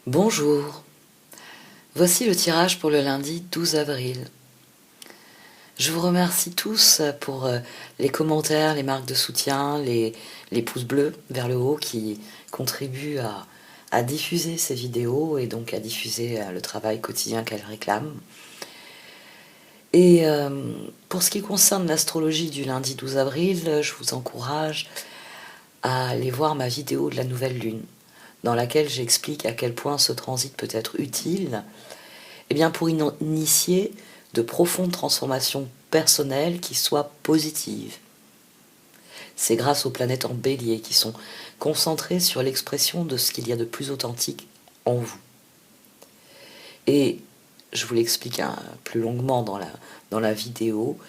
Bonjour, voici le tirage pour le lundi 12 avril. Je vous remercie tous pour les commentaires, les marques de soutien, les pouces bleus vers le haut qui contribuent à diffuser ces vidéos et donc à diffuser le travail quotidien qu'elles réclament. Et pour ce qui concerne l'astrologie du lundi 12 avril, je vous encourage à aller voir ma vidéo de la nouvelle lune, dans laquelle j'explique à quel point ce transit peut être utile pour initier de profondes transformations personnelles qui soient positives. C'est grâce aux planètes en bélier qui sont concentrées sur l'expression de ce qu'il y a de plus authentique en vous. Et je vous l'explique plus longuement dans la vidéo.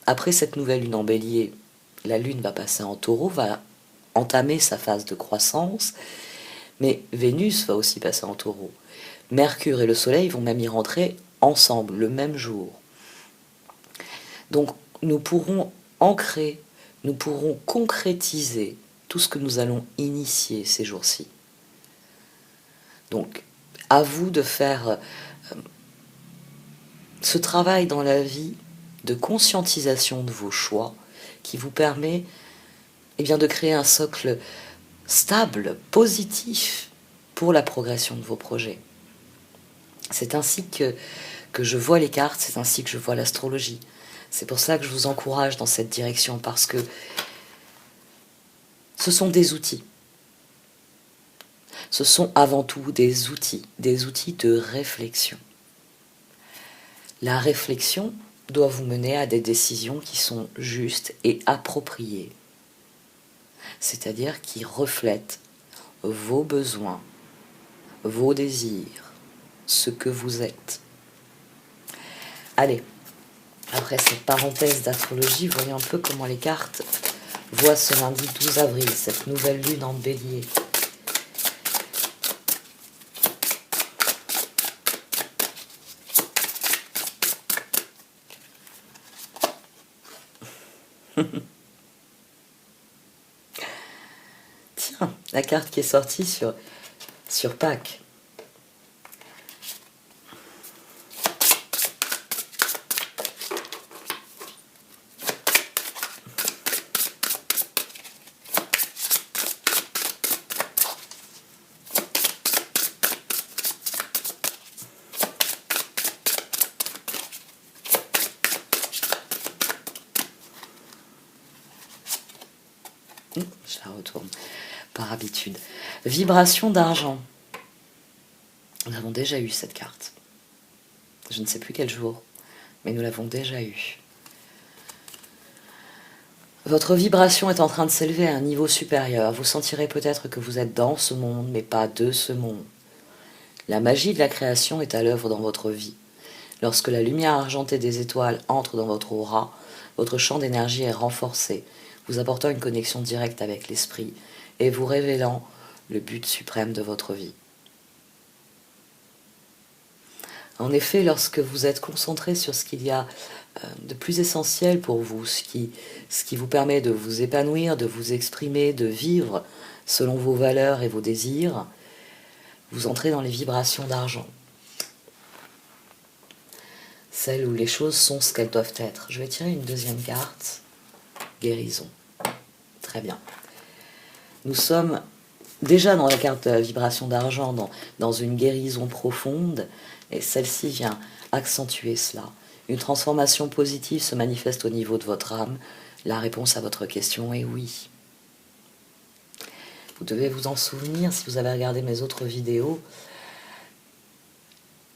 Après cette nouvelle lune en bélier, la lune va passer en taureau, va entamer sa phase de croissance, mais Vénus va aussi passer en taureau. Mercure et le Soleil vont même y rentrer ensemble, le même jour. Donc nous pourrons ancrer, nous pourrons concrétiser tout ce que nous allons initier ces jours-ci. Donc à vous de faire ce travail dans la vie de conscientisation de vos choix qui vous permet de créer un socle stable, positif pour la progression de vos projets. C'est ainsi que je vois les cartes, c'est ainsi que je vois l'astrologie. C'est pour ça que je vous encourage dans cette direction, parce que ce sont des outils. Ce sont avant tout des outils de réflexion. La réflexion doit vous mener à des décisions qui sont justes et appropriées, c'est-à-dire qui reflètent vos besoins, vos désirs, ce que vous êtes. Allez, après cette parenthèse d'astrologie, voyons un peu comment les cartes voient ce lundi 12 avril, cette nouvelle lune en bélier. Tiens, la carte qui est sortie sur Pâques. Je la retourne par habitude. Vibration d'argent. Nous avons déjà eu cette carte. Je ne sais plus quel jour, mais nous l'avons déjà eu. Votre vibration est en train de s'élever à un niveau supérieur. Vous sentirez peut-être que vous êtes dans ce monde, mais pas de ce monde. La magie de la création est à l'œuvre dans votre vie. Lorsque la lumière argentée des étoiles entre dans votre aura, votre champ d'énergie est renforcé, vous apportant une connexion directe avec l'esprit et vous révélant le but suprême de votre vie. En effet, lorsque vous êtes concentré sur ce qu'il y a de plus essentiel pour vous, ce qui vous permet de vous épanouir, de vous exprimer, de vivre selon vos valeurs et vos désirs, vous entrez dans les vibrations d'argent. Celles où les choses sont ce qu'elles doivent être. Je vais tirer une deuxième carte. Guérison. Très bien. Nous sommes déjà dans la carte de la vibration d'argent, dans une guérison profonde, et celle-ci vient accentuer cela. Une transformation positive se manifeste au niveau de votre âme. La réponse à votre question est oui. Vous devez vous en souvenir, si vous avez regardé mes autres vidéos,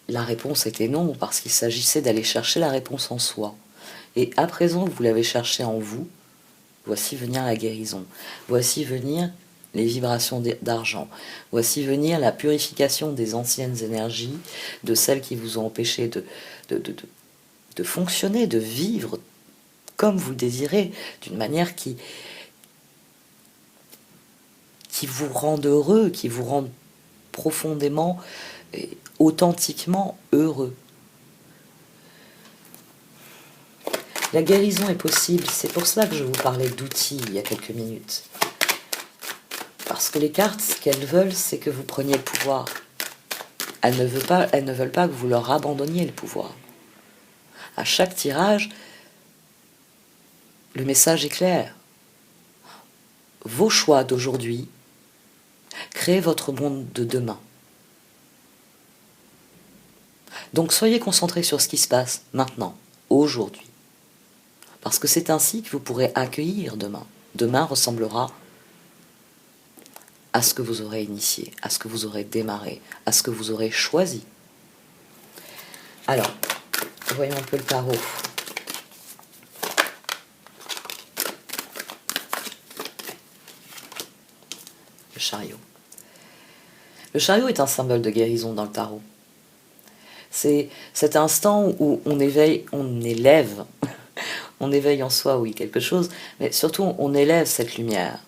la réponse était non, parce qu'il s'agissait d'aller chercher la réponse en soi. Et à présent que vous l'avez cherchée en vous, voici venir la guérison. Voici venir les vibrations d'argent. Voici venir la purification des anciennes énergies, de celles qui vous ont empêché de fonctionner, de vivre comme vous le désirez, d'une manière qui vous rende heureux, qui vous rende profondément et authentiquement heureux. La guérison est possible, c'est pour cela que je vous parlais d'outils il y a quelques minutes. Parce que les cartes, ce qu'elles veulent, c'est que vous preniez le pouvoir. Elles ne veulent pas que vous leur abandonniez le pouvoir. À chaque tirage, le message est clair. Vos choix d'aujourd'hui créent votre monde de demain. Donc soyez concentrés sur ce qui se passe maintenant, aujourd'hui. Parce que c'est ainsi que vous pourrez accueillir demain. Demain ressemblera à ce que vous aurez initié, à ce que vous aurez démarré, à ce que vous aurez choisi. Alors, voyons un peu le tarot. Le chariot. Le chariot est un symbole de guérison dans le tarot. C'est cet instant où on éveille en soi, oui, quelque chose, mais surtout on élève cette lumière,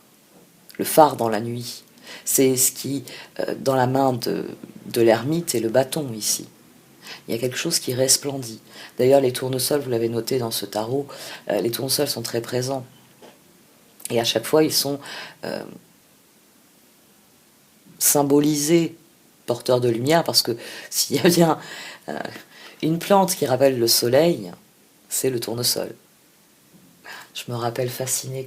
le phare dans la nuit. C'est ce qui, dans la main de l'ermite, est le bâton ici. Il y a quelque chose qui resplendit. D'ailleurs, les tournesols, vous l'avez noté dans ce tarot, les tournesols sont très présents. Et à chaque fois, ils sont symbolisés, porteurs de lumière, parce que s'il y a bien une plante qui rappelle le soleil, c'est le tournesol. Je me rappelle fascinée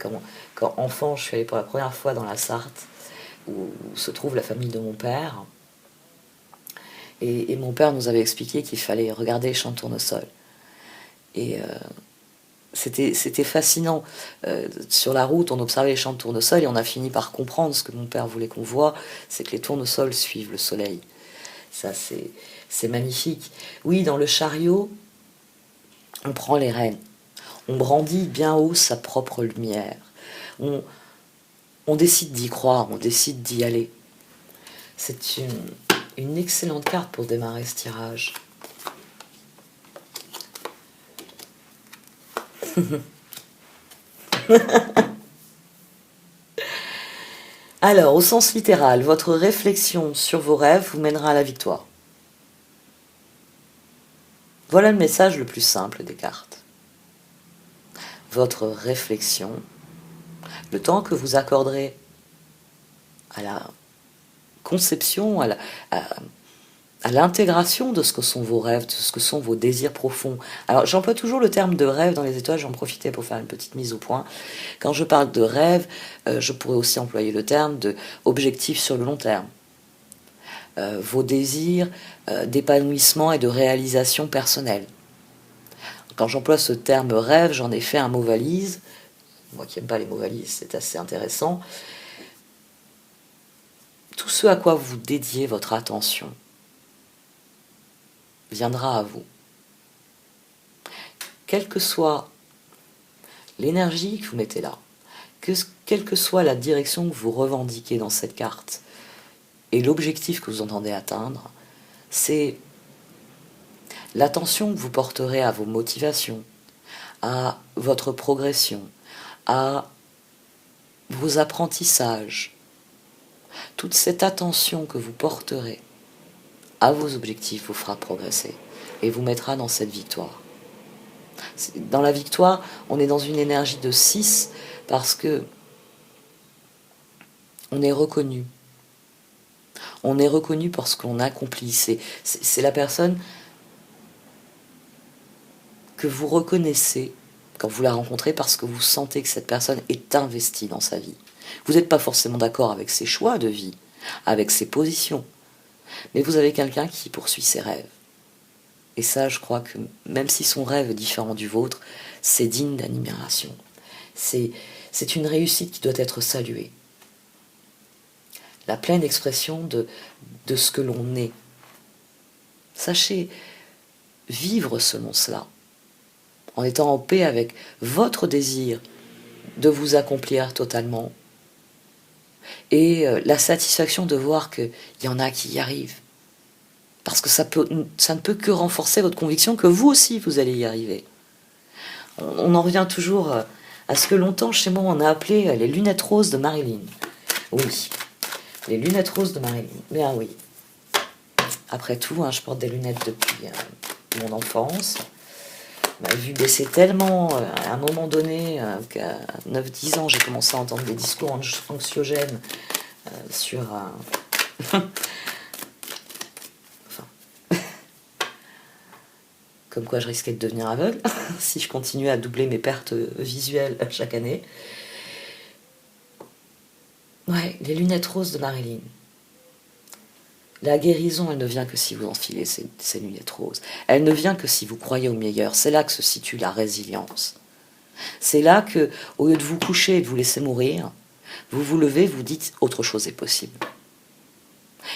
quand enfant, je suis allée pour la première fois dans la Sarthe, où se trouve la famille de mon père. Et mon père nous avait expliqué qu'il fallait regarder les champs de tournesol. Et c'était fascinant. Sur la route, on observait les champs de tournesol et on a fini par comprendre ce que mon père voulait qu'on voie, c'est que les tournesols suivent le soleil. Ça, c'est magnifique. Oui, dans le chariot, on prend les rênes. On brandit bien haut sa propre lumière. On décide d'y croire, on décide d'y aller. C'est une excellente carte pour démarrer ce tirage. Alors, au sens littéral, votre réflexion sur vos rêves vous mènera à la victoire. Voilà le message le plus simple des cartes. Votre réflexion, le temps que vous accorderez à la conception, à l'intégration de ce que sont vos rêves, de ce que sont vos désirs profonds. Alors j'emploie toujours le terme de rêve dans les étoiles, j'en profitais pour faire une petite mise au point. Quand je parle de rêve, je pourrais aussi employer le terme de objectif sur le long terme. Vos désirs d'épanouissement et de réalisation personnelle. Quand j'emploie ce terme rêve, j'en ai fait un mot valise. Moi qui n'aime pas les mots valises, c'est assez intéressant. Tout ce à quoi vous dédiez votre attention viendra à vous. Quelle que soit l'énergie que vous mettez là, quelle que soit la direction que vous revendiquez dans cette carte, et l'objectif que vous entendez atteindre, c'est l'attention que vous porterez à vos motivations, à votre progression, à vos apprentissages. Toute cette attention que vous porterez à vos objectifs vous fera progresser et vous mettra dans cette victoire. Dans la victoire, on est dans une énergie de 6 parce que on est reconnu. On est reconnu parce qu'on accomplit. C'est la personne que vous reconnaissez quand vous la rencontrez parce que vous sentez que cette personne est investie dans sa vie. Vous n'êtes pas forcément d'accord avec ses choix de vie, avec ses positions, mais vous avez quelqu'un qui poursuit ses rêves. Et ça, je crois que même si son rêve est différent du vôtre, c'est digne d'admiration. C'est une réussite qui doit être saluée. La pleine expression de ce que l'on est. Sachez vivre selon cela, en étant en paix avec votre désir de vous accomplir totalement et la satisfaction de voir qu'il y en a qui y arrivent. Parce que ça ne peut que renforcer votre conviction que vous aussi vous allez y arriver. On en revient toujours à ce que longtemps chez moi on a appelé les lunettes roses de Marilyn. Oui, les lunettes roses de Marilyn. Bien oui. Après tout, je porte des lunettes depuis mon enfance. Ma vue baissait tellement à un moment donné qu'à 9-10 ans, j'ai commencé à entendre des discours anxiogènes sur un... enfin, comme quoi je risquais de devenir aveugle si je continuais à doubler mes pertes visuelles chaque année. Ouais, les lunettes roses de Marilyn. La guérison, elle ne vient que si vous enfilez ces lunettes roses. Elle ne vient que si vous croyez au meilleur. C'est là que se situe la résilience. C'est là que, au lieu de vous coucher et de vous laisser mourir, vous vous levez, vous dites autre chose est possible.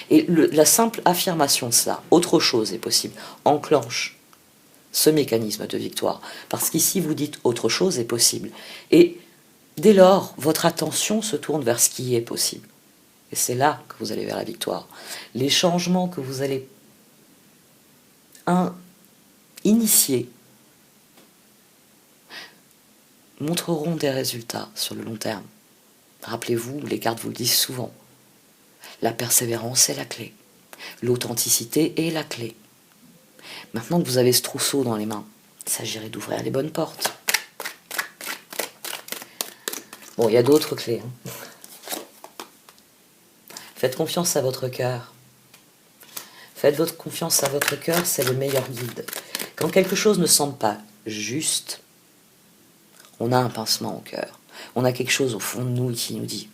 Et la simple affirmation de cela, autre chose est possible, enclenche ce mécanisme de victoire. Parce qu'ici, vous dites autre chose est possible. Et dès lors, votre attention se tourne vers ce qui est possible. Et c'est là que vous allez vers la victoire. Les changements que vous allez initier montreront des résultats sur le long terme. Rappelez-vous, les cartes vous le disent souvent. La persévérance est la clé. L'authenticité est la clé. Maintenant que vous avez ce trousseau dans les mains, il s'agirait d'ouvrir les bonnes portes. Bon, il y a d'autres clés. Faites confiance à votre cœur. Faites votre confiance à votre cœur, c'est le meilleur guide. Quand quelque chose ne semble pas juste, on a un pincement au cœur. On a quelque chose au fond de nous qui nous dit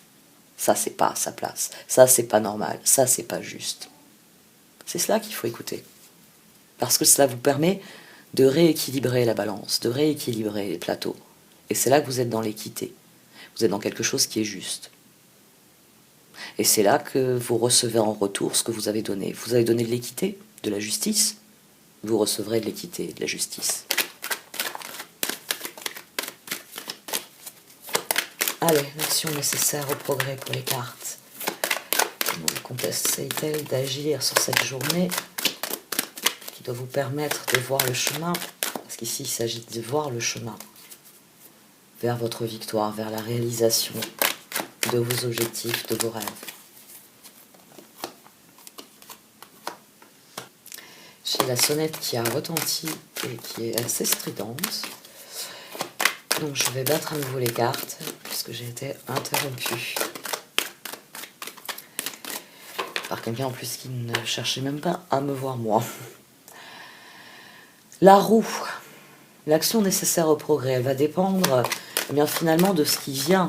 « ça, c'est pas à sa place. Ça, c'est pas normal. Ça, c'est pas juste. » C'est cela qu'il faut écouter. Parce que cela vous permet de rééquilibrer la balance, de rééquilibrer les plateaux. Et c'est là que vous êtes dans l'équité. Vous êtes dans quelque chose qui est juste. Et c'est là que vous recevez en retour ce que vous avez donné. Vous avez donné de l'équité, de la justice, vous recevrez de l'équité et de la justice. Allez, l'action nécessaire au progrès pour les cartes. Comment le comtesse essaye-t-elle d'agir sur cette journée qui doit vous permettre de voir le chemin, parce qu'ici il s'agit de voir le chemin vers votre victoire, vers la réalisation de vos objectifs, de vos rêves. J'ai la sonnette qui a retenti et qui est assez stridente. Donc je vais battre à nouveau les cartes, puisque j'ai été interrompue par quelqu'un en plus qui ne cherchait même pas à me voir moi. La roue, l'action nécessaire au progrès, elle va dépendre eh bien, finalement de ce qui vient,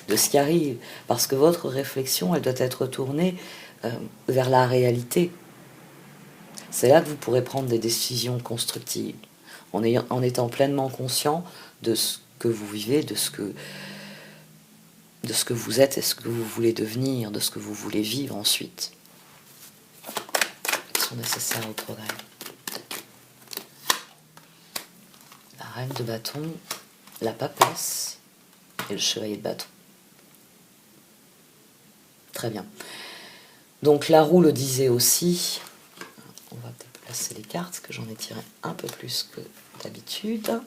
de ce qui arrive, parce que votre réflexion, elle doit être tournée vers la réalité. C'est là que vous pourrez prendre des décisions constructives, en étant pleinement conscient de ce que vous vivez, de ce que vous êtes et ce que vous voulez devenir, de ce que vous voulez vivre ensuite. L'action nécessaire au progrès. La reine de bâton, la papesse et le chevalier de bâton. Très bien. Donc la roue le disait aussi. On va déplacer les cartes, parce que j'en ai tiré un peu plus que d'habitude.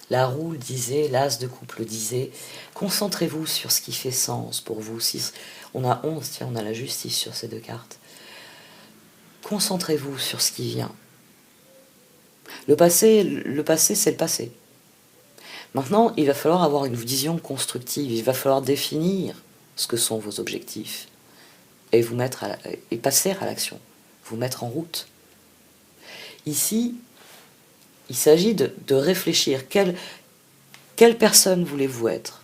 La roue disait, l'as de coupe le disait, concentrez-vous sur ce qui fait sens pour vous. On a 11, tiens, on a la justice sur ces deux cartes. Concentrez-vous sur ce qui vient. Le passé, c'est le passé. Maintenant, il va falloir avoir une vision constructive, il va falloir définir ce que sont vos objectifs et et passer à l'action, vous mettre en route. Ici, il s'agit de réfléchir, quelle personne voulez-vous être?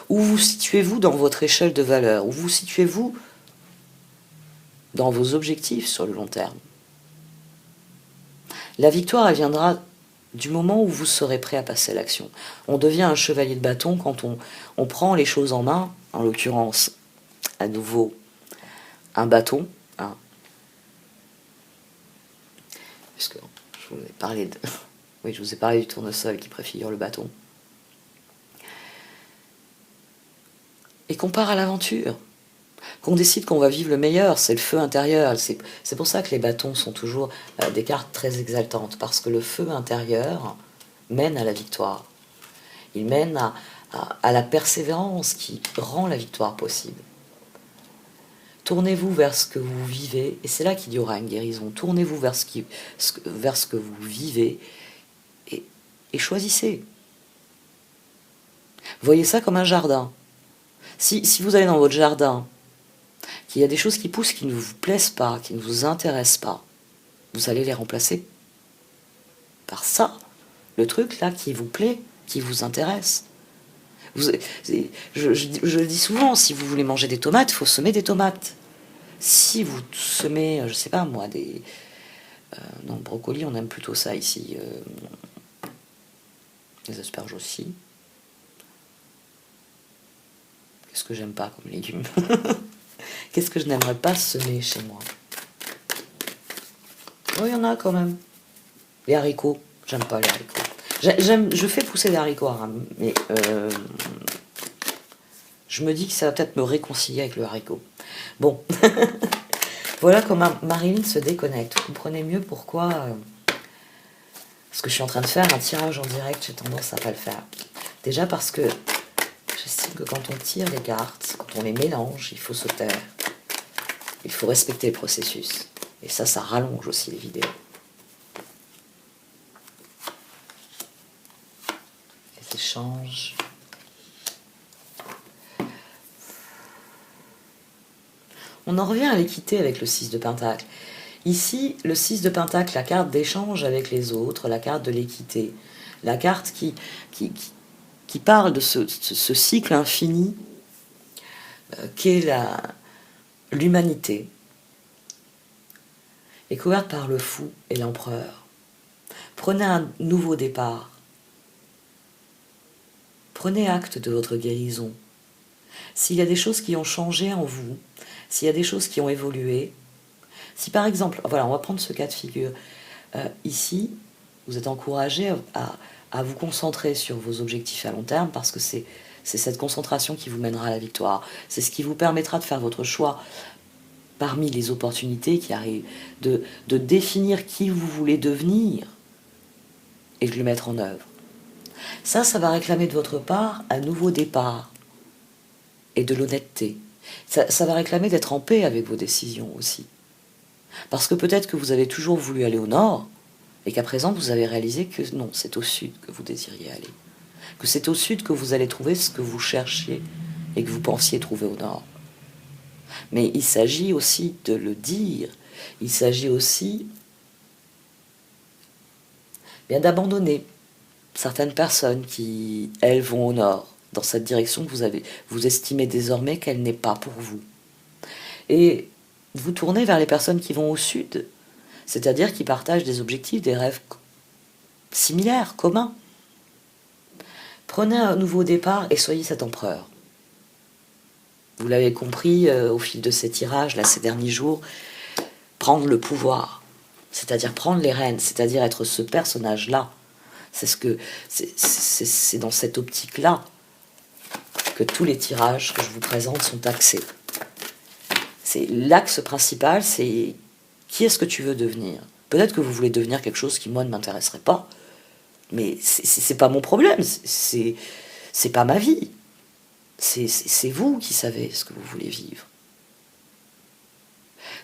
Où vous situez-vous dans votre échelle de valeur? Où vous situez-vous dans vos objectifs sur le long terme? La victoire, elle viendra du moment où vous serez prêt à passer à l'action. On devient un chevalier de bâton quand on prend les choses en main, en l'occurrence, à nouveau, un bâton, hein, puisque je vous ai parlé oui, je vous ai parlé du tournesol qui préfigure le bâton. Et qu'on part à l'aventure, qu'on décide qu'on va vivre le meilleur, c'est le feu intérieur. C'est pour ça que les bâtons sont toujours des cartes très exaltantes, parce que le feu intérieur mène à la victoire. Il mène à la persévérance qui rend la victoire possible. Tournez-vous vers ce que vous vivez, et c'est là qu'il y aura une guérison. Tournez-vous vers ce que vous vivez, et choisissez. Voyez ça comme un jardin. Si vous allez dans votre jardin, qu'il y a des choses qui poussent qui ne vous plaisent pas, qui ne vous intéressent pas, vous allez les remplacer par ça, le truc là qui vous plaît, qui vous intéresse. Je le dis souvent, si vous voulez manger des tomates, il faut semer des tomates. Si vous semez, je sais pas moi, non, le brocoli, on aime plutôt ça ici. Les asperges aussi. Qu'est-ce que j'aime pas comme légumes? Qu'est-ce que je n'aimerais pas semer chez moi? Oh, il y en a quand même. Les haricots, j'aime pas les haricots. Je fais pousser des haricots à rame, mais je me dis que ça va peut-être me réconcilier avec le haricot. Bon, voilà comment Marilyn se déconnecte. Vous comprenez mieux pourquoi ce que je suis en train de faire, un tirage en direct, j'ai tendance à pas le faire. Déjà parce que j'estime que quand on tire les cartes, quand on les mélange, il faut se taire. Il faut respecter le processus. Et ça rallonge aussi les vidéos. Les échanges. On en revient à l'équité avec le 6 de Pentacle. Ici, le 6 de Pentacle, la carte d'échange avec les autres, la carte de l'équité, la carte qui parle de ce cycle infini qu'est l'humanité, est couverte par le fou et l'empereur. Prenez un nouveau départ. Prenez acte de votre guérison. S'il y a des choses qui ont changé en vous, s'il y a des choses qui ont évolué, si par exemple, voilà, on va prendre ce cas de figure, ici, vous êtes encouragé à vous concentrer sur vos objectifs à long terme parce que c'est cette concentration qui vous mènera à la victoire. C'est ce qui vous permettra de faire votre choix parmi les opportunités qui arrivent, de définir qui vous voulez devenir et de le mettre en œuvre. Ça va réclamer de votre part un nouveau départ et de l'honnêteté. Ça va réclamer d'être en paix avec vos décisions aussi. Parce que peut-être que vous avez toujours voulu aller au nord et qu'à présent vous avez réalisé que non, c'est au sud que vous désiriez aller. Que c'est au sud que vous allez trouver ce que vous cherchiez et que vous pensiez trouver au nord. Mais il s'agit aussi de le dire. Il s'agit aussi bien d'abandonner certaines personnes qui, elles, vont au nord, dans cette direction que vous estimez désormais qu'elle n'est pas pour vous. Et vous tournez vers les personnes qui vont au sud, c'est-à-dire qui partagent des objectifs, des rêves similaires, communs. Prenez un nouveau départ et soyez cet empereur. Vous l'avez compris au fil de ces tirages, là, ces derniers jours, prendre le pouvoir, c'est-à-dire prendre les rênes, c'est-à-dire être ce personnage-là. C'est dans cette optique-là que tous les tirages que je vous présente sont axés. C'est l'axe principal, c'est qui est-ce que tu veux devenir. Peut-être que vous voulez devenir quelque chose qui, moi, ne m'intéresserait pas, mais c'est pas mon problème, c'est pas ma vie. C'est vous qui savez ce que vous voulez vivre.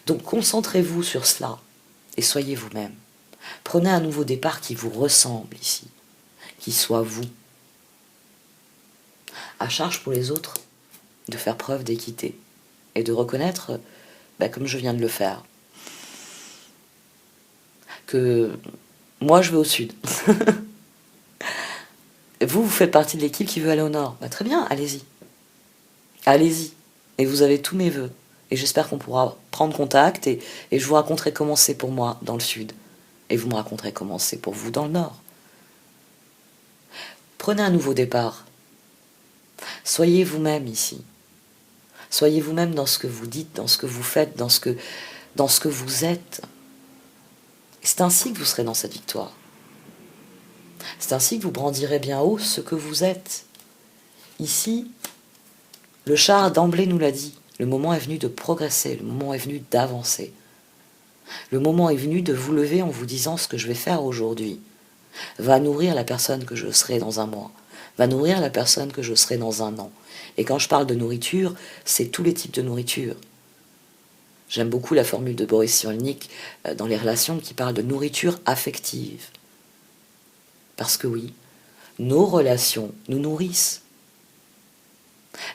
Donc concentrez-vous sur cela et soyez vous-même. Prenez un nouveau départ qui vous ressemble ici, qui soit vous. À charge pour les autres de faire preuve d'équité et de reconnaître, comme je viens de le faire, que moi je vais au sud. Vous faites partie de l'équipe qui veut aller au nord. Très bien, allez-y. Allez-y. Et vous avez tous mes vœux. Et j'espère qu'on pourra prendre contact et je vous raconterai comment c'est pour moi dans le sud. Et vous me raconterez comment c'est pour vous dans le nord. Prenez un nouveau départ. Soyez vous-même ici. Soyez vous-même dans ce que vous dites, dans ce que vous faites, dans ce que vous êtes. C'est ainsi que vous serez dans cette victoire. C'est ainsi que vous brandirez bien haut ce que vous êtes. Ici, le char d'emblée nous l'a dit. Le moment est venu de progresser, le moment est venu d'avancer. Le moment est venu de vous lever en vous disant ce que je vais faire aujourd'hui va nourrir la personne que je serai dans un mois, va nourrir la personne que je serai dans un an. Et quand je parle de nourriture, c'est tous les types de nourriture. J'aime beaucoup la formule de Boris Cyrulnik dans les relations qui parle de nourriture affective. Parce que oui, nos relations nous nourrissent.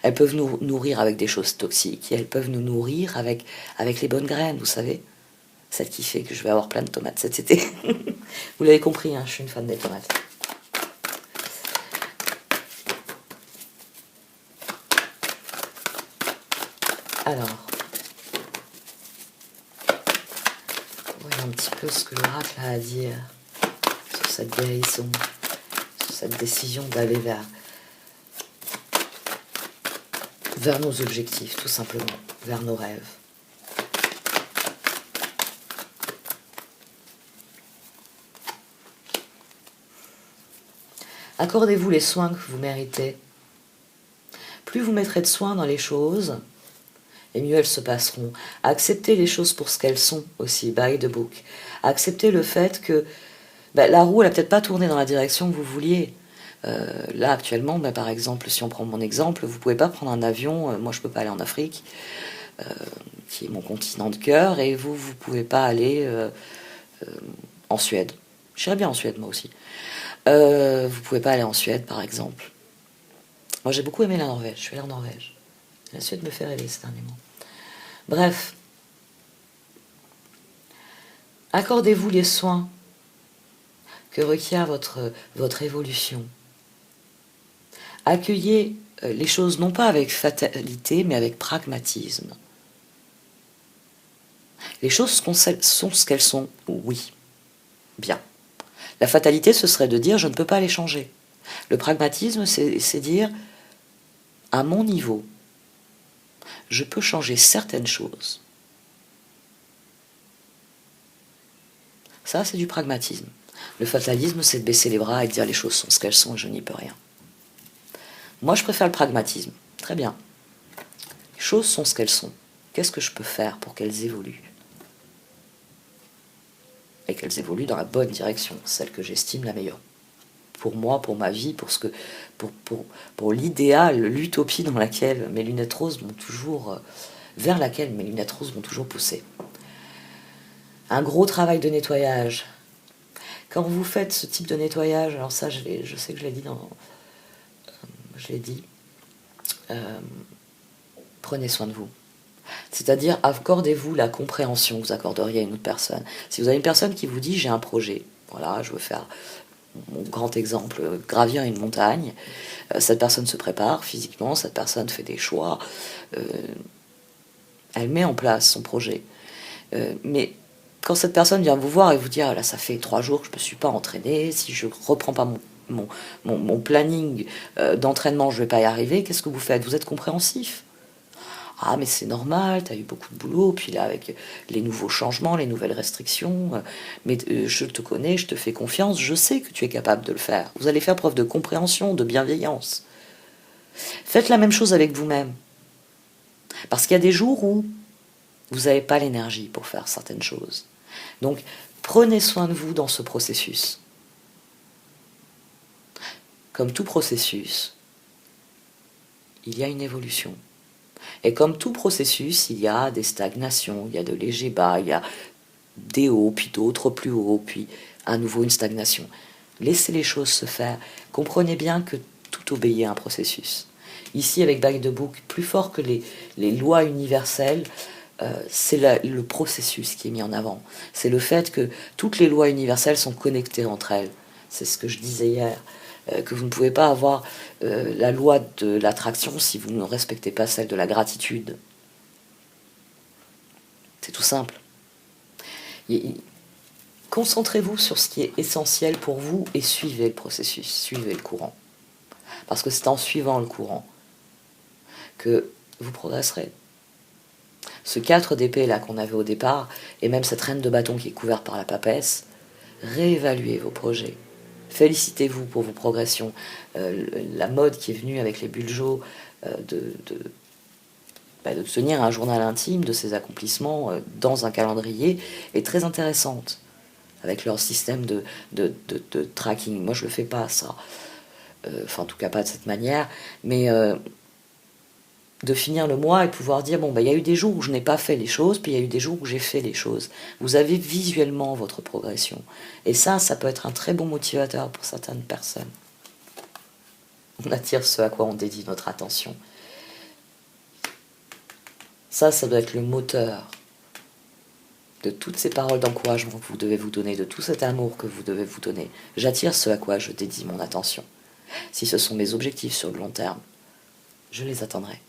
Elles peuvent nous nourrir avec des choses toxiques et elles peuvent nous nourrir avec les bonnes graines, vous savez. Celle qui fait que je vais avoir plein de tomates cet été. Vous l'avez compris, hein, je suis une fan des tomates. Alors, voyons un petit peu ce que l'oracle a à dire sur cette guérison, sur cette décision d'aller vers nos objectifs, tout simplement, vers nos rêves. Accordez-vous les soins que vous méritez. Plus vous mettrez de soins dans les choses, et mieux elles se passeront. Acceptez les choses pour ce qu'elles sont aussi, by the book. Acceptez le fait que la roue, elle n'a peut-être pas tourné dans la direction que vous vouliez. Là, actuellement, par exemple, si on prend mon exemple, vous ne pouvez pas prendre un avion, moi je ne peux pas aller en Afrique, qui est mon continent de cœur, et vous ne pouvez pas aller en Suède. J'irais bien en Suède, moi aussi. Vous ne pouvez pas aller en Suède, par exemple. Moi, j'ai beaucoup aimé la Norvège, je suis allée en Norvège. La Suède me fait rêver ces derniers mois. Bref, accordez-vous les soins que requiert votre évolution. Accueillez les choses non pas avec fatalité, mais avec pragmatisme. Les choses sont ce qu'elles sont, oui, bien. La fatalité, ce serait de dire je ne peux pas les changer. Le pragmatisme, c'est dire à mon niveau, je peux changer certaines choses. Ça, c'est du pragmatisme. Le fatalisme, c'est de baisser les bras et de dire les choses sont ce qu'elles sont et je n'y peux rien. Moi, je préfère le pragmatisme. Très bien. Les choses sont ce qu'elles sont. Qu'est-ce que je peux faire pour qu'elles évoluent? Et qu'elles évoluent dans la bonne direction, celle que j'estime la meilleure. Pour moi, pour ma vie, pour l'idéal, l'utopie dans laquelle mes lunettes roses m'ont toujours... vers laquelle mes lunettes roses m'ont toujours poussé. Un gros travail de nettoyage. Quand vous faites ce type de nettoyage, alors ça, je sais que je l'ai dit prenez soin de vous. C'est-à-dire, accordez-vous la compréhension que vous accorderiez à une autre personne. Si vous avez une personne qui vous dit, j'ai un projet, voilà, je veux faire, mon grand exemple, gravir une montagne, cette personne se prépare physiquement, cette personne fait des choix, elle met en place son projet. Mais quand cette personne vient vous voir et vous dit, ah là, ça fait 3 jours que je ne me suis pas entraîné, si je ne reprends pas mon planning d'entraînement, je ne vais pas y arriver, qu'est-ce que vous faites? Vous êtes compréhensif. Ah, mais c'est normal, tu as eu beaucoup de boulot, puis là, avec les nouveaux changements, les nouvelles restrictions, mais je te connais, je te fais confiance, je sais que tu es capable de le faire. Vous allez faire preuve de compréhension, de bienveillance. Faites la même chose avec vous-même. Parce qu'il y a des jours où vous n'avez pas l'énergie pour faire certaines choses. Donc, prenez soin de vous dans ce processus. Comme tout processus, il y a une évolution. Et comme tout processus, il y a des stagnations, il y a de légers bas, il y a des hauts, puis d'autres plus hauts, puis à nouveau une stagnation. Laissez les choses se faire. Comprenez bien que tout obéit à un processus. Ici, avec By the Book, plus fort que les lois universelles, c'est le processus qui est mis en avant. C'est le fait que toutes les lois universelles sont connectées entre elles. C'est ce que je disais hier. Que vous ne pouvez pas avoir la loi de l'attraction si vous ne respectez pas celle de la gratitude. C'est tout simple. Concentrez-vous sur ce qui est essentiel pour vous et suivez le processus, suivez le courant. Parce que c'est en suivant le courant que vous progresserez. Ce 4 d'épée là qu'on avait au départ, et même cette reine de bâton qui est couverte par la papesse, réévaluez vos projets. Félicitez-vous pour vos progressions. La mode qui est venue avec les Buljos de tenir un journal intime de ses accomplissements dans un calendrier est très intéressante avec leur système de tracking. Moi, je le fais pas, ça. Enfin, en tout cas, pas de cette manière. Mais de finir le mois et pouvoir dire, bon, il y a eu des jours où je n'ai pas fait les choses, puis il y a eu des jours où j'ai fait les choses. Vous avez visuellement votre progression. Et ça peut être un très bon motivateur pour certaines personnes. On attire ce à quoi on dédie notre attention. Ça doit être le moteur de toutes ces paroles d'encouragement que vous devez vous donner, de tout cet amour que vous devez vous donner. J'attire ce à quoi je dédie mon attention. Si ce sont mes objectifs sur le long terme, je les atteindrai.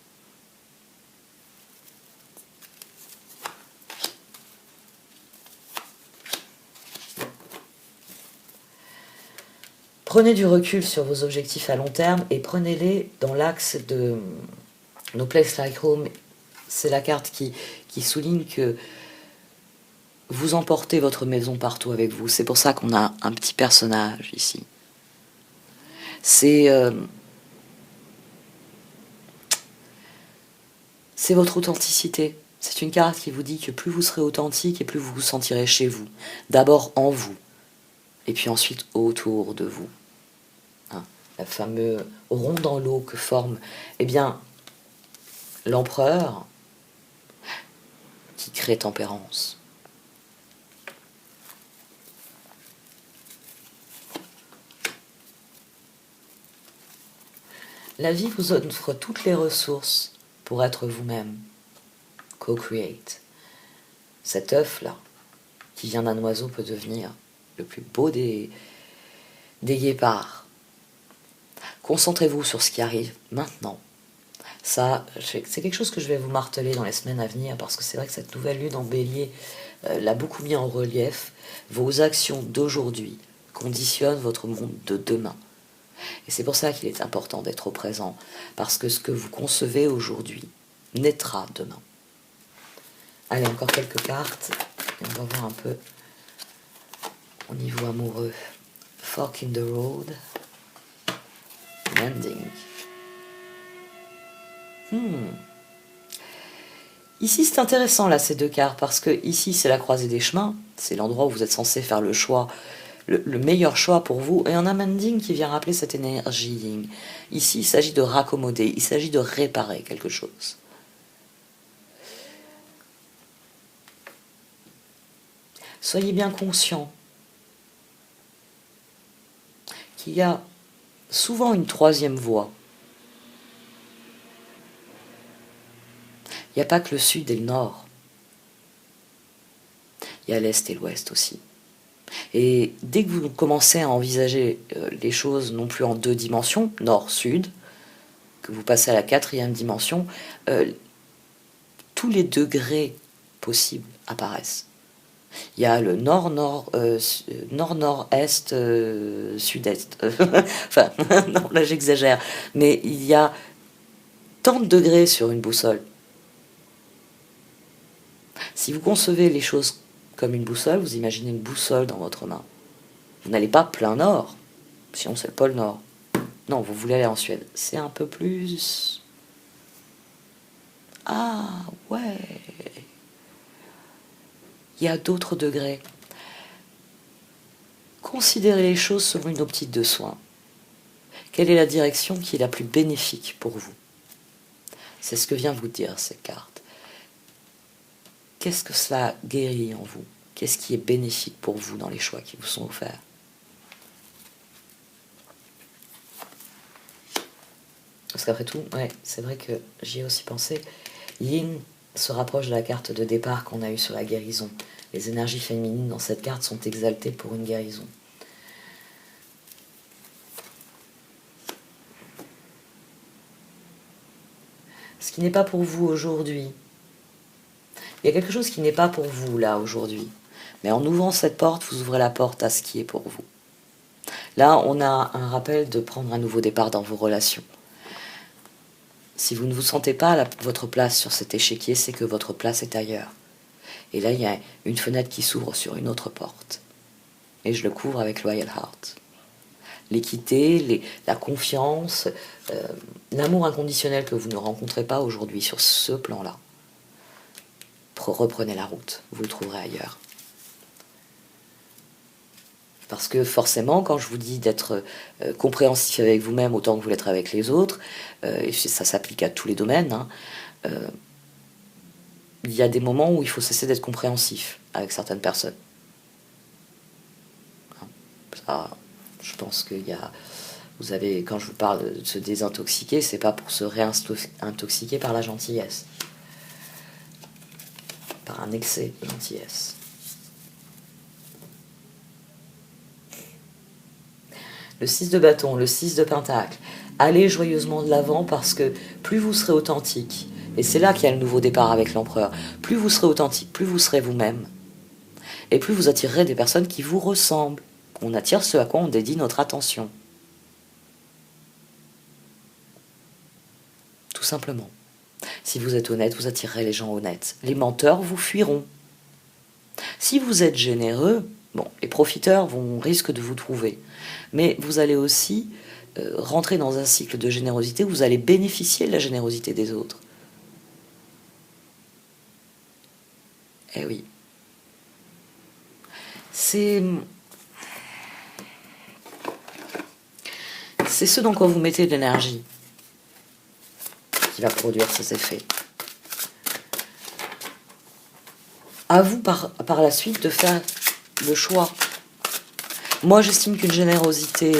Prenez du recul sur vos objectifs à long terme et prenez-les dans l'axe de No Place Like Home. C'est la carte qui souligne que vous emportez votre maison partout avec vous. C'est pour ça qu'on a un petit personnage ici. C'est votre authenticité. C'est une carte qui vous dit que plus vous serez authentique et plus vous vous sentirez chez vous. D'abord en vous, et puis ensuite autour de vous. Hein, la fameuse rond dans l'eau que forme, eh bien, l'empereur qui crée tempérance. La vie vous offre toutes les ressources pour être vous-même. Co-create. Cet œuf-là, qui vient d'un oiseau, peut devenir le plus beau des guépards. Concentrez-vous sur ce qui arrive maintenant. Ça, c'est quelque chose que je vais vous marteler dans les semaines à venir, parce que c'est vrai que cette nouvelle lune en bélier l'a beaucoup mis en relief. Vos actions d'aujourd'hui conditionnent votre monde de demain. Et c'est pour ça qu'il est important d'être au présent, parce que ce que vous concevez aujourd'hui naîtra demain. Allez, encore quelques cartes, et on va voir un peu au niveau amoureux. Fork in the road, landing. Ici, c'est intéressant, là, ces deux cartes, parce que ici, c'est la croisée des chemins, c'est l'endroit où vous êtes censé faire le choix, le meilleur choix pour vous, et un amending qui vient rappeler cette énergie yin. Ici, il s'agit de raccommoder, il s'agit de réparer quelque chose. Soyez bien conscient qu'il y a souvent une troisième voie. Il n'y a pas que le sud et le nord. Il y a l'est et l'ouest aussi. Et dès que vous commencez à envisager les choses non plus en deux dimensions, nord-sud, que vous passez à la quatrième dimension, tous les degrés possibles apparaissent. Il y a le nord-nord-est, sud-est. Enfin, non, là j'exagère. Mais il y a tant de degrés sur une boussole. Si vous concevez les choses comme une boussole, vous imaginez une boussole dans votre main. Vous n'allez pas plein nord, sinon c'est le pôle nord. Non, vous voulez aller en Suède. C'est un peu plus... Ah, ouais. Il y a d'autres degrés. Considérez les choses selon une optique de soin. Quelle est la direction qui est la plus bénéfique pour vous? C'est ce que vient vous dire cette carte. Qu'est-ce que cela guérit en vous? Qu'est-ce qui est bénéfique pour vous dans les choix qui vous sont offerts? Parce qu'après tout, ouais, c'est vrai que j'y ai aussi pensé. Yin se rapproche de la carte de départ qu'on a eue sur la guérison. Les énergies féminines dans cette carte sont exaltées pour une guérison. Ce qui n'est pas pour vous aujourd'hui. Il y a quelque chose qui n'est pas pour vous là aujourd'hui. Mais en ouvrant cette porte, vous ouvrez la porte à ce qui est pour vous. Là, on a un rappel de prendre un nouveau départ dans vos relations. Si vous ne vous sentez pas à votre place sur cet échiquier, c'est que votre place est ailleurs. Et là, il y a une fenêtre qui s'ouvre sur une autre porte. Et je le couvre avec Loyal Heart. L'équité, la confiance, l'amour inconditionnel que vous ne rencontrez pas aujourd'hui sur ce plan-là. Reprenez la route, vous le trouverez ailleurs. Parce que forcément, quand je vous dis d'être compréhensif avec vous-même autant que vous l'êtes avec les autres, et ça s'applique à tous les domaines, hein, il y a des moments où il faut cesser d'être compréhensif avec certaines personnes. Ça, je pense qu'il y a... Vous avez, quand je vous parle de se désintoxiquer, c'est pas pour se réintoxiquer par la gentillesse. par un excès de gentillesse. Le 6 de bâton, le 6 de pentacle. Allez joyeusement de l'avant parce que plus vous serez authentique, et c'est là qu'il y a le nouveau départ avec l'empereur, plus vous serez authentique, plus vous serez vous-même, et plus vous attirerez des personnes qui vous ressemblent. On attire ce à quoi on dédie notre attention. Tout simplement. Si vous êtes honnête, vous attirerez les gens honnêtes. Les menteurs vous fuiront. Si vous êtes généreux, bon, les profiteurs risquent de vous trouver. Mais vous allez aussi rentrer dans un cycle de générosité où vous allez bénéficier de la générosité des autres. Eh oui. C'est ce dans quoi vous mettez de l'énergie qui va produire ces effets. À vous par la suite de faire le choix. Moi, j'estime qu'une générosité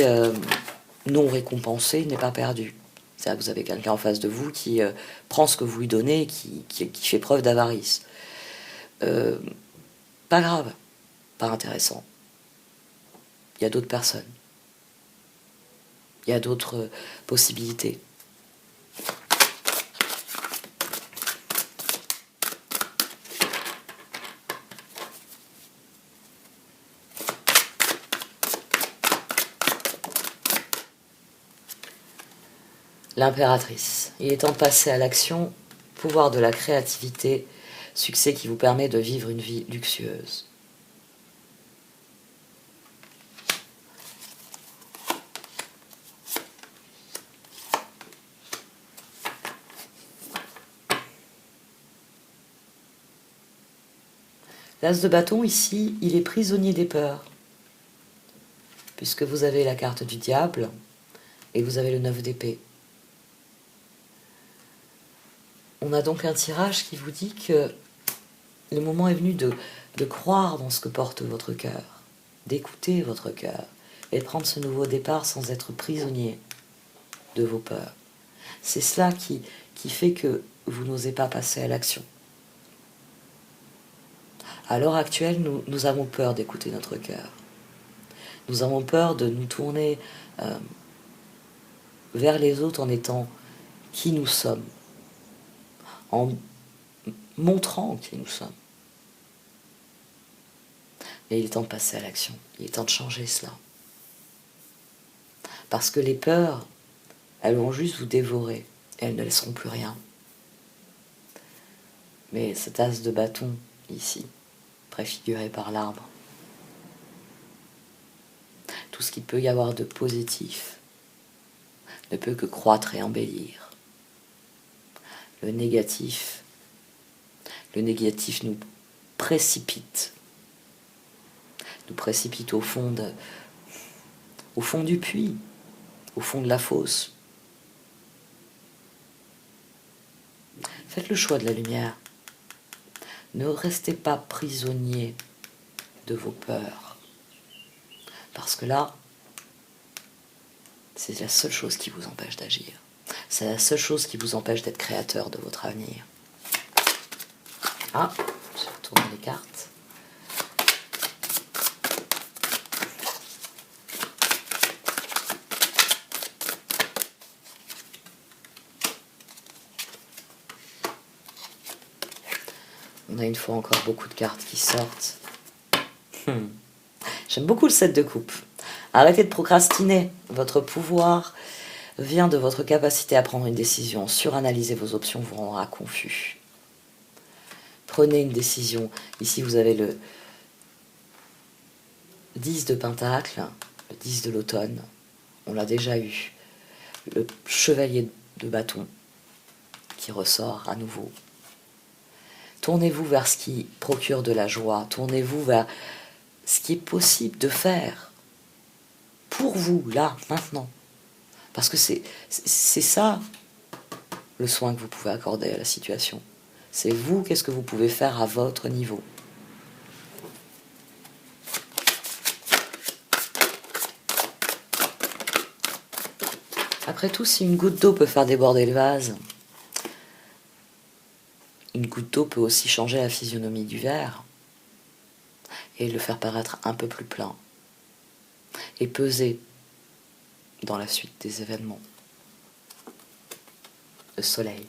non récompensée n'est pas perdue. C'est-à-dire que vous avez quelqu'un en face de vous qui prend ce que vous lui donnez et qui fait preuve d'avarice. Pas grave, pas intéressant. Il y a d'autres personnes. Il y a d'autres possibilités. L'impératrice. Il est temps de passer à l'action, pouvoir de la créativité, succès qui vous permet de vivre une vie luxueuse. L'as de bâton, ici, il est prisonnier des peurs, puisque vous avez la carte du diable et vous avez le 9 d'épée. On a donc un tirage qui vous dit que le moment est venu de croire dans ce que porte votre cœur, d'écouter votre cœur et de prendre ce nouveau départ sans être prisonnier de vos peurs. C'est cela qui fait que vous n'osez pas passer à l'action. À l'heure actuelle, nous avons peur d'écouter notre cœur. Nous avons peur de nous tourner vers les autres en étant qui nous sommes, en montrant qui nous sommes. Mais il est temps de passer à l'action, il est temps de changer cela. Parce que les peurs, elles vont juste vous dévorer, et elles ne laisseront plus rien. Mais cette as de bâton, ici, préfiguré par l'arbre, tout ce qu'il peut y avoir de positif ne peut que croître et embellir. Le négatif nous précipite au fond du puits, au fond de la fosse. Faites le choix de la lumière. Ne restez pas prisonnier de vos peurs. Parce que là, c'est la seule chose qui vous empêche d'agir. C'est la seule chose qui vous empêche d'être créateur de votre avenir. Ah, je retourne les cartes. On a une fois encore beaucoup de cartes qui sortent. J'aime beaucoup le 7 de coupe. Arrêtez de procrastiner. Votre pouvoir vient de votre capacité à prendre une décision. Suranalyser vos options vous rendra confus. Prenez une décision. Ici, vous avez le 10 de pentacle, le 10 de l'automne. On l'a déjà eu. Le chevalier de bâton qui ressort à nouveau. Tournez-vous vers ce qui procure de la joie. Tournez-vous vers ce qui est possible de faire pour vous, là, maintenant. Parce que c'est ça le soin que vous pouvez accorder à la situation. C'est vous, qu'est-ce que vous pouvez faire à votre niveau. Après tout, si une goutte d'eau peut faire déborder le vase, Une goutte d'eau peut aussi changer la physionomie du verre et le faire paraître un peu plus plein et peser dans la suite des événements. Le soleil.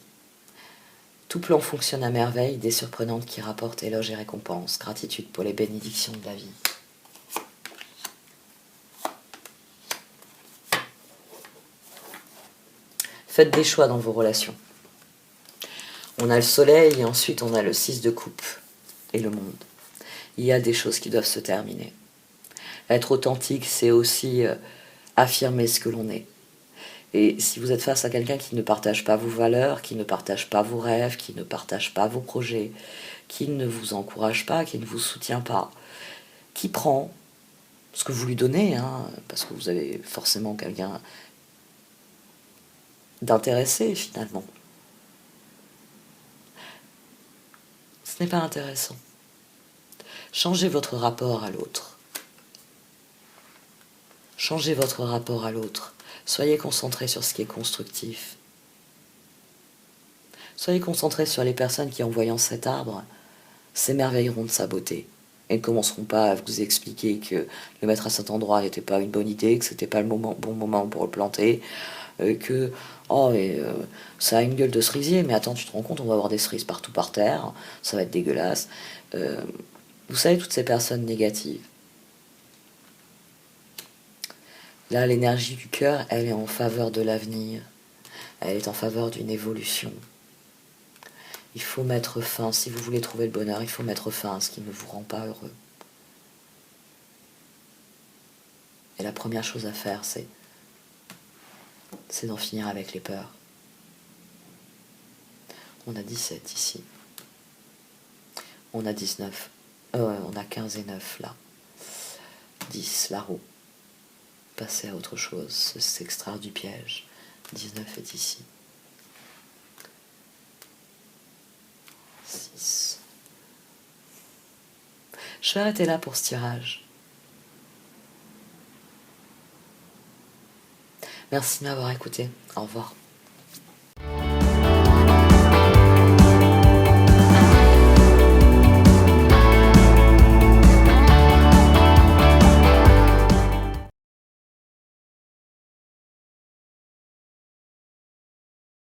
Tout plan fonctionne à merveille, idées surprenantes qui rapportent éloges et récompenses, gratitude pour les bénédictions de la vie. Faites des choix dans vos relations. On a le soleil et ensuite on a le 6 de coupe et le monde. Il y a des choses qui doivent se terminer. Être authentique, c'est aussi affirmer ce que l'on est. Et si vous êtes face à quelqu'un qui ne partage pas vos valeurs, qui ne partage pas vos rêves, qui ne partage pas vos projets, qui ne vous encourage pas, qui ne vous soutient pas, qui prend ce que vous lui donnez, parce que vous avez forcément quelqu'un d'intéressé finalement, ce n'est pas intéressant. Changez votre rapport à l'autre. Changez votre rapport à l'autre. Soyez concentrés sur ce qui est constructif. Soyez concentrés sur les personnes qui, en voyant cet arbre, s'émerveilleront de sa beauté et ne commenceront pas à vous expliquer que le mettre à cet endroit n'était pas une bonne idée, que c'était pas le bon moment pour le planter, que ça a une gueule de cerisier, mais attends, tu te rends compte, on va avoir des cerises partout par terre, ça va être dégueulasse. Vous savez, toutes ces personnes négatives. Là, l'énergie du cœur, elle est en faveur de l'avenir. Elle est en faveur d'une évolution. Il faut mettre fin, si vous voulez trouver le bonheur, il faut mettre fin à ce qui ne vous rend pas heureux. Et la première chose à faire, c'est d'en finir avec les peurs. On a 17 ici. On a 19. On a 15 et 9 là. 10, la roue. Passer à autre chose, s'extraire du piège. 19 est ici. 6. Je vais arrêter là pour ce tirage. Merci de m'avoir écouté. Au revoir.